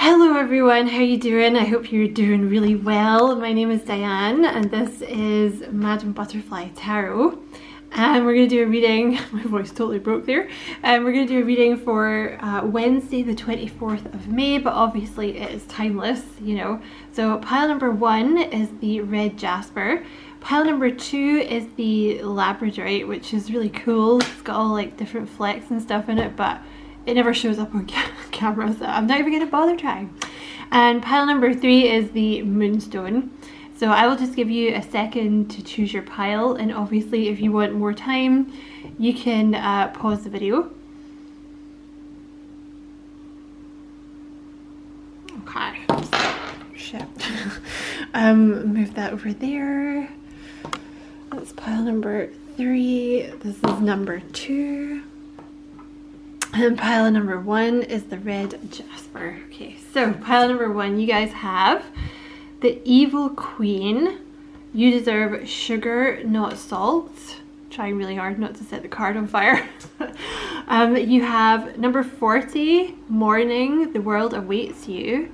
Hello everyone, how you doing? I hope you're doing really well. My name is Diane and this is Madam Butterfly Tarot. And we're going to do a reading, my voice totally broke there. We're going to do a reading for Wednesday the 24th of May, but obviously it is timeless, you know. So pile number 1 is the red jasper. Pile number 2 is the labradorite, which is really cool. It's got all like different flecks and stuff in it, but it never shows up on camera, so I'm not even going to bother trying. And pile number 3 is the moonstone. So I will just give you a second to choose your pile, and obviously if you want more time you can pause the video. Okay, shit. Move that over there. That's pile number 3. This is number 2. And pile number 1 is the red jasper. Okay, so pile number 1, you guys have the Evil Queen. You deserve sugar, not salt. Trying really hard not to set the card on fire. You have number 40, Morning, the world awaits you.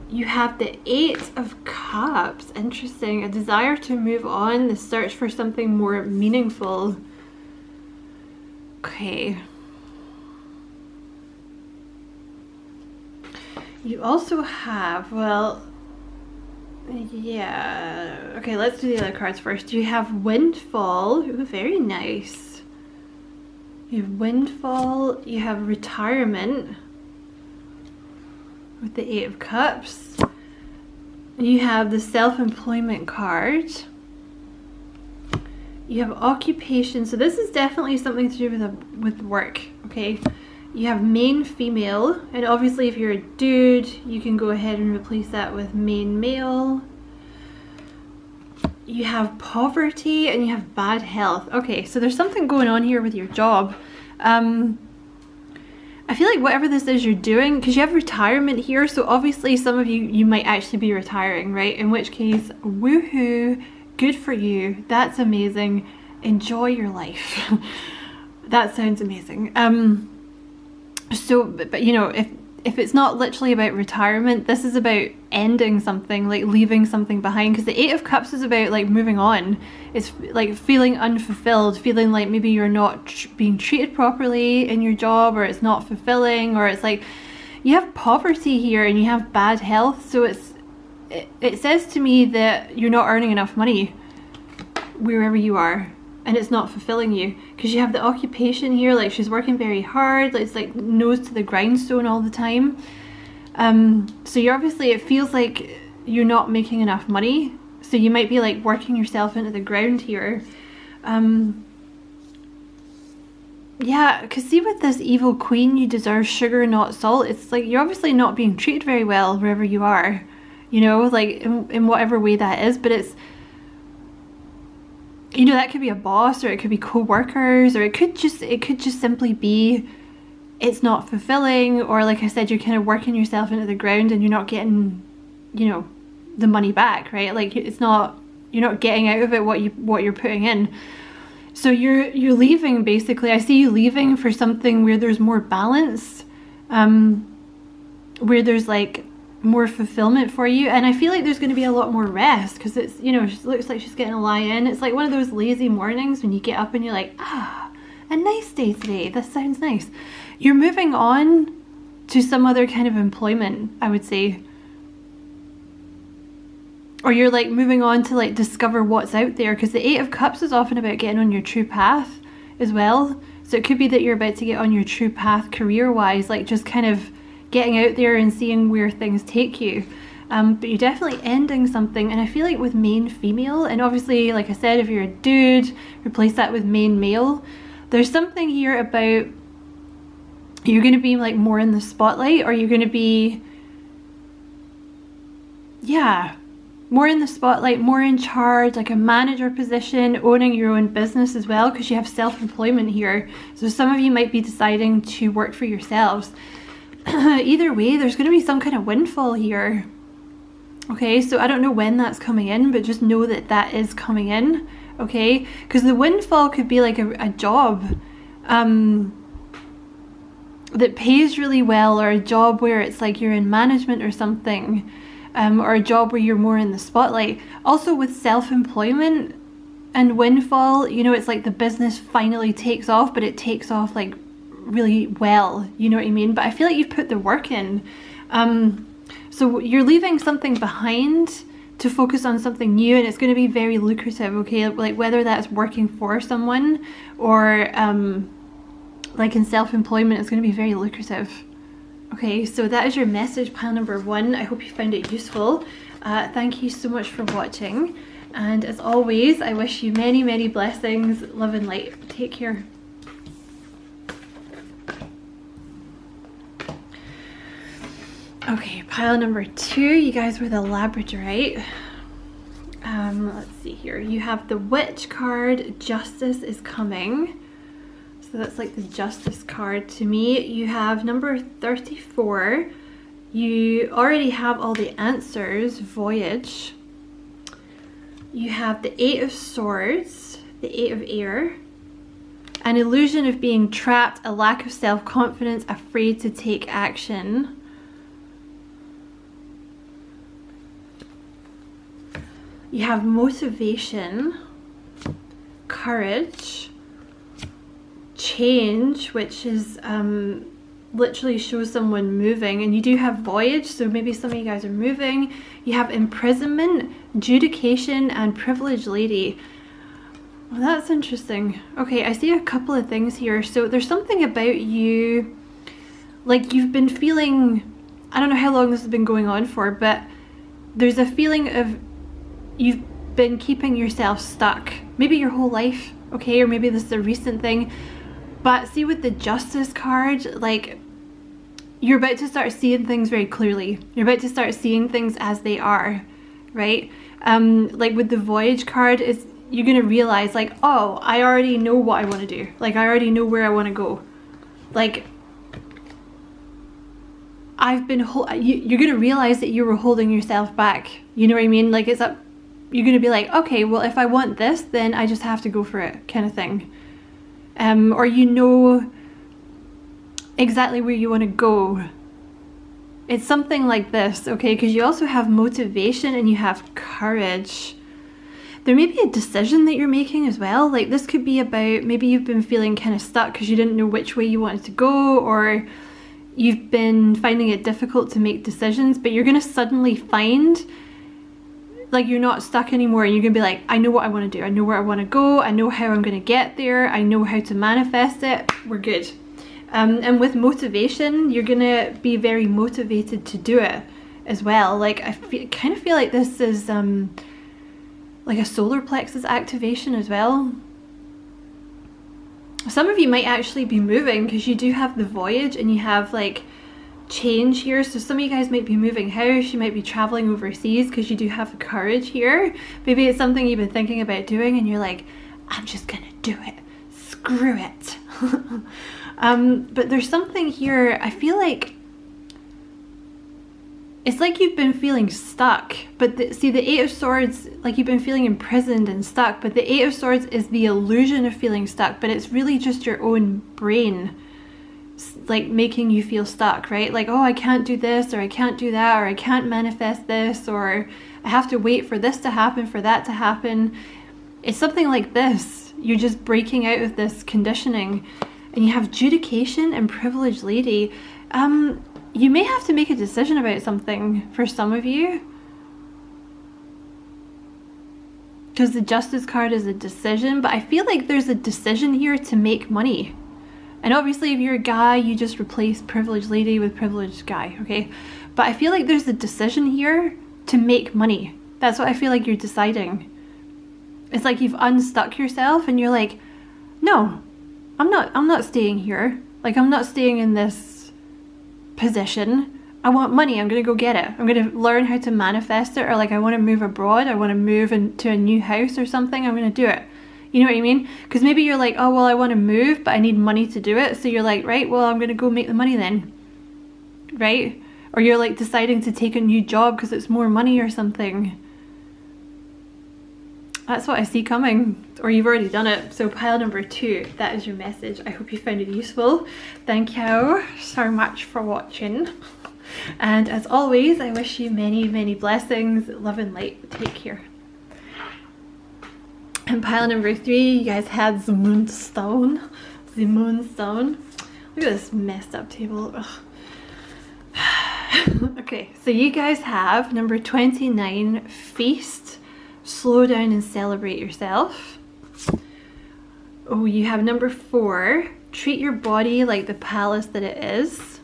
You have the 8 of Cups. Interesting. A desire to move on, the search for something more meaningful. Okay. You also have, well, yeah. Okay, let's do the other cards first. You have Windfall. Ooh, very nice. You have Windfall. You have Retirement with the 8 of Cups. You have the Self-Employment card. You have Occupation, so this is definitely something to do with work, okay? You have Main Female, and obviously if you're a dude, you can go ahead and replace that with Main Male. You have Poverty, and you have Bad Health. Okay, so there's something going on here with your job. I feel like whatever this is you're doing, because you have Retirement here, so obviously some of you might actually be retiring, right? In which case, woohoo! Good for you. That's amazing. Enjoy your life. That sounds amazing. So, but you know, if it's not literally about retirement, this is about ending something, like leaving something behind, because the 8 of Cups is about like moving on. It's like feeling unfulfilled, feeling like maybe you're not being treated properly in your job, or it's not fulfilling, or it's like you have poverty here and you have bad health, so it says to me that you're not earning enough money wherever you are, and it's not fulfilling you, because you have the Occupation here, like she's working very hard, like it's like nose to the grindstone all the time. So you're obviously, it feels like you're not making enough money, so you might be like working yourself into the ground here. Yeah, because see, with this Evil Queen, you deserve sugar, not salt. It's like you're obviously not being treated very well wherever you are, you know, like in whatever way that is. But it's, you know, that could be a boss, or it could be co-workers, or it could just simply be it's not fulfilling, or like I said, you're kind of working yourself into the ground and you're not getting, you know, the money back, right? Like it's not, you're not getting out of it what you're putting in. So you're leaving, basically. I see you leaving for something where there's more balance, where there's like more fulfillment for you, and I feel like there's going to be a lot more rest, because it's, you know, it looks like she's getting a lie in. It's like one of those lazy mornings when you get up and you're like, ah, a nice day today, this sounds nice. You're moving on to some other kind of employment, I would say, or you're like moving on to like discover what's out there, because the 8 of Cups is often about getting on your true path as well. So it could be that you're about to get on your true path career wise, like just kind of getting out there and seeing where things take you. But you're definitely ending something, and I feel like with Main Female, and obviously like I said, if you're a dude, replace that with Main Male. There's something here about you're going to be like more in the spotlight, or you're going to be, yeah, more in the spotlight, more in charge, like a manager position, owning your own business as well, because you have self-employment here. So some of you might be deciding to work for yourselves. Either way, there's going to be some kind of windfall here. Okay, so I don't know when that's coming in, but just know that that is coming in. Okay, because the windfall could be like a job. that pays really well, or a job where it's like you're in management or something, or a job where you're more in the spotlight. Also with self-employment and windfall, you know, it's like the business finally takes off, but it takes off like really well, you know what I mean? But I feel like you've put the work in. So you're leaving something behind to focus on something new, and it's going to be very lucrative, okay? Like whether that's working for someone or like in self-employment, it's going to be very lucrative. Okay, so that is your message, pile number 1. I hope you found it useful. Thank you so much for watching, and as always, I wish you many, many blessings, love and light. Take care. Okay, pile number 2, you guys were the Labradorite. Let's see here. You have the Witch card, Justice is coming. So that's like the Justice card to me. You have number 34. You already have all the answers, Voyage. You have the 8 of Swords, the 8 of Air. An illusion of being trapped, a lack of self-confidence, afraid to take action. You have Motivation, Courage, Change, which is literally shows someone moving, and you do have Voyage, so maybe some of you guys are moving. You have Imprisonment, Judication, and Privileged Lady. Well, that's interesting. Okay, I see a couple of things here. So there's something about you, like you've been feeling, I don't know how long this has been going on for, but there's a feeling of you've been keeping yourself stuck, maybe your whole life, okay, or maybe this is a recent thing. But see, with the Justice card, like you're about to start seeing things very clearly. You're about to start seeing things as they are, right? Like with the Voyage card, is you're gonna realize like, oh, I already know what I want to do. Like I already know where I want to go. Like I've been you're gonna realize that you were holding yourself back. You know what I mean? Like it's up. You're gonna be like, okay, well, if I want this, then I just have to go for it, kind of thing. Or you know exactly where you want to go. It's something like this, okay? Because you also have Motivation and you have Courage. There may be a decision that you're making as well. Like this could be about, maybe you've been feeling kind of stuck because you didn't know which way you wanted to go, or you've been finding it difficult to make decisions, but you're gonna suddenly find like you're not stuck anymore, and you're gonna be like, I know what I want to do, I know where I want to go, I know how I'm gonna get there, I know how to manifest it, we're good. And with Motivation, you're gonna be very motivated to do it as well. Like I kind of feel like this is like a solar plexus activation as well. Some of you might actually be moving because you do have the Voyage and you have like Change here, so some of you guys might be moving house, you might be traveling overseas because you do have the Courage here. Maybe it's something you've been thinking about doing and you're like, I'm just gonna do it, screw it. But there's something here, I feel like it's like you've been feeling stuck, but see the 8 of Swords, like you've been feeling imprisoned and stuck, but the 8 of Swords is the illusion of feeling stuck, but it's really just your own brain like making you feel stuck, right? Like, oh, I can't do this, or I can't do that, or I can't manifest this, or I have to wait for this to happen, for that to happen. It's something like this. You're just breaking out of this conditioning. And you have Judication and Privileged Lady. You may have to make a decision about something for some of you, because the Justice card is a decision, but I feel like there's a decision here to make money. And obviously if you're a guy, you just replace Privileged Lady with Privileged Guy, okay? But I feel like there's a decision here to make money. That's what I feel like you're deciding. It's like you've unstuck yourself and you're like, no, I'm not staying here. Like I'm not staying in this position. I want money, I'm gonna go get it. I'm gonna learn how to manifest it, or like I wanna move abroad, I wanna move into a new house or something, I'm gonna do it. You know what I mean? Because maybe you're like, oh, well, I want to move, but I need money to do it. So you're like, right, well, I'm going to go make the money then. Right? Or you're like deciding to take a new job because it's more money or something. That's what I see coming, or you've already done it. So pile number 2, that is your message. I hope you found it useful. Thank you so much for watching. And as always, I wish you many, many blessings, love and light. Take care. And pile number 3, you guys had the moonstone. The moonstone. Look at this messed up table. Okay, so you guys have number 29, feast. Slow down and celebrate yourself. Oh, you have number 4, treat your body like the palace that it is.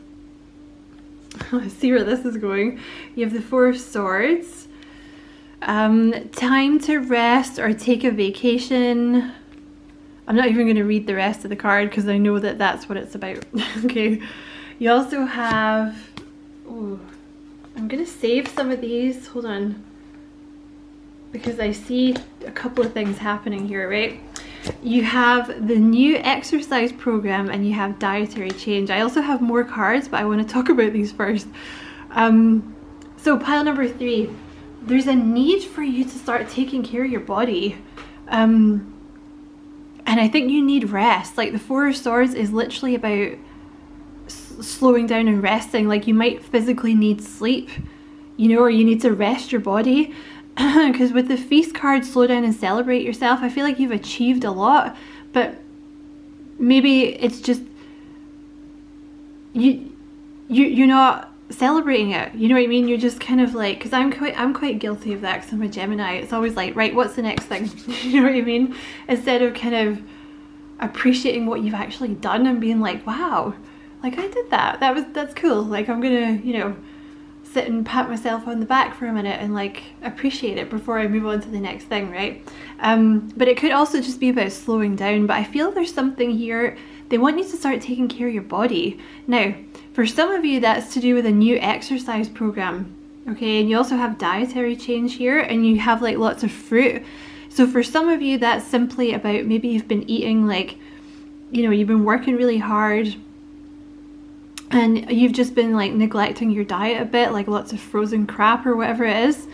I see where this is going. You have the 4 of Swords. Time to rest or take a vacation. I'm not even going to read the rest of the card because I know that that's what it's about. Okay. You also have... Oh, I'm going to save some of these. Hold on. Because I see a couple of things happening here, right? You have the new exercise program and you have dietary change. I also have more cards, but I want to talk about these first. So pile number 3, there's a need for you to start taking care of your body. And I think you need rest. Like the 4 of Swords is literally about slowing down and resting. Like you might physically need sleep, you know, or you need to rest your body. Because with the feast card, slow down and celebrate yourself, I feel like you've achieved a lot, but maybe it's just you're not celebrating it. You know what I mean? You're just kind of like, because I'm quite guilty of that because I'm a Gemini. It's always like, right, what's the next thing? You know what I mean? Instead of kind of appreciating what you've actually done and being like, wow, like I did that. That's cool. Like I'm gonna, you know, sit and pat myself on the back for a minute and like appreciate it before I move on to the next thing, right? But it could also just be about slowing down. But I feel there's something here. They want you to start taking care of your body. Now, for some of you, that's to do with a new exercise program, okay? And you also have dietary change here, and you have like lots of fruit. So for some of you, that's simply about maybe you've been eating like, you know, you've been working really hard and you've just been like neglecting your diet a bit, like lots of frozen crap or whatever it is.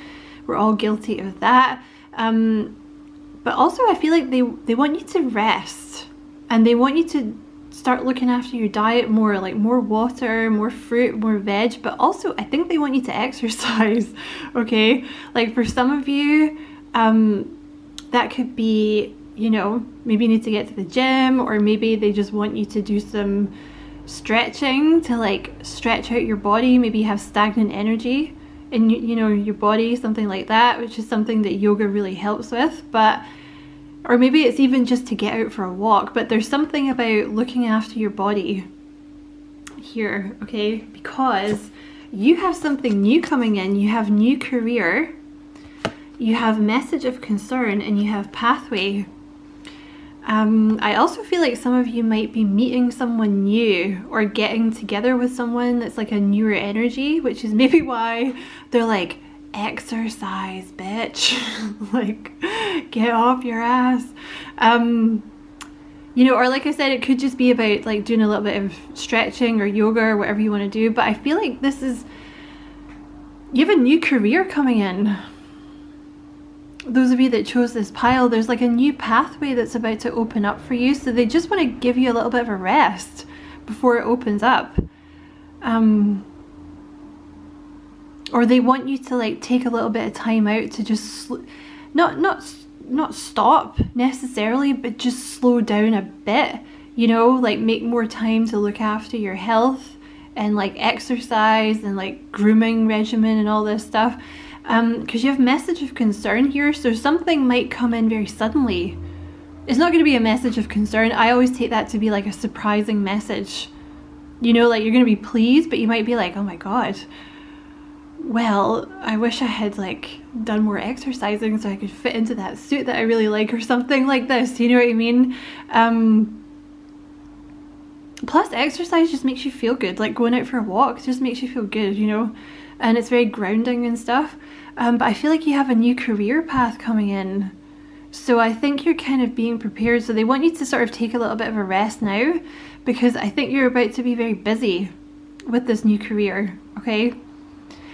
We're all guilty of that. But also I feel like they want you to rest, and they want you to start looking after your diet more, like more water, more fruit, more veg, but also I think they want you to exercise, okay? Like for some of you, that could be, you know, maybe you need to get to the gym, or maybe they just want you to do some stretching to like stretch out your body. Maybe you have stagnant energy in, you know, your body, something like that, which is something that yoga really helps with. But or maybe it's even just to get out for a walk, but there's something about looking after your body here, okay? Because you have something new coming in. You have new career, you have message of concern, and you have pathway. I also feel like some of you might be meeting someone new or getting together with someone that's like a newer energy, which is maybe why they're like, exercise, bitch. Like, get off your ass. You know, or like I said, it could just be about like doing a little bit of stretching or yoga or whatever you want to do. But I feel like this is, you have a new career coming in. Those of you that chose this pile, there's like a new pathway that's about to open up for you. So they just want to give you a little bit of a rest before it opens up. Or they want you to like take a little bit of time out to just not stop necessarily, but just slow down a bit, you know, like make more time to look after your health and like exercise and like grooming regimen and all this stuff. Because you have message of concern here, so something might come in very suddenly. It's not going to be a message of concern. I always take that to be like a surprising message. You know, like you're going to be pleased, but you might be like, oh my god, well, I wish I had like done more exercising so I could fit into that suit that I really like, or something like this. You know what I mean? Plus exercise just makes you feel good. Like going out for a walk just makes you feel good, you know, and it's very grounding and stuff. But I feel like you have a new career path coming in, so I think you're kind of being prepared. So they want you to sort of take a little bit of a rest now, because I think you're about to be very busy with this new career, okay?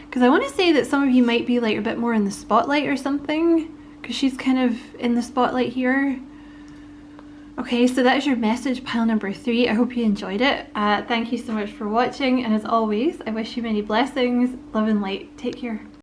Because I want to say that some of you might be like a bit more in the spotlight or something, because she's kind of in the spotlight here. Okay, so that is your message pile number 3. I hope you enjoyed it. Thank you so much for watching, and as always, I wish you many blessings, love and light. Take care.